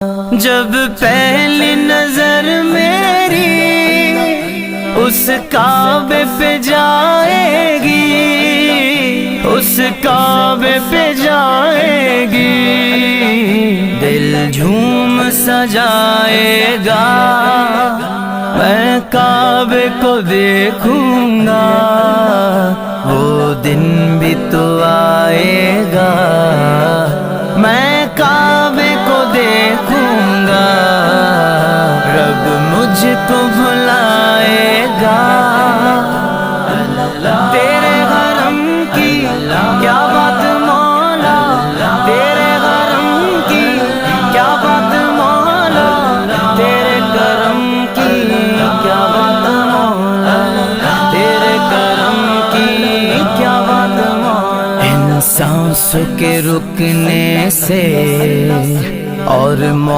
جب پہلی نظر میری اس کعبے پہ جائے گی، اس کعبے پہ جائے گی، دل جھوم سجائے گا، میں کعبے کو دیکھوں گا، وہ دن بھی تو آئے گا، میں کعبے کو دیکھوں گا، رب مجھ کو بھلائے گا، تیرے حرم کی کیا بات مولا، تیرے حرم کی کیا بات مولا، تیرے کرم کی کیا بات مولا، تیرے کرم کی کیا بات مولا۔ ان سانسوں کے رکنے سے اور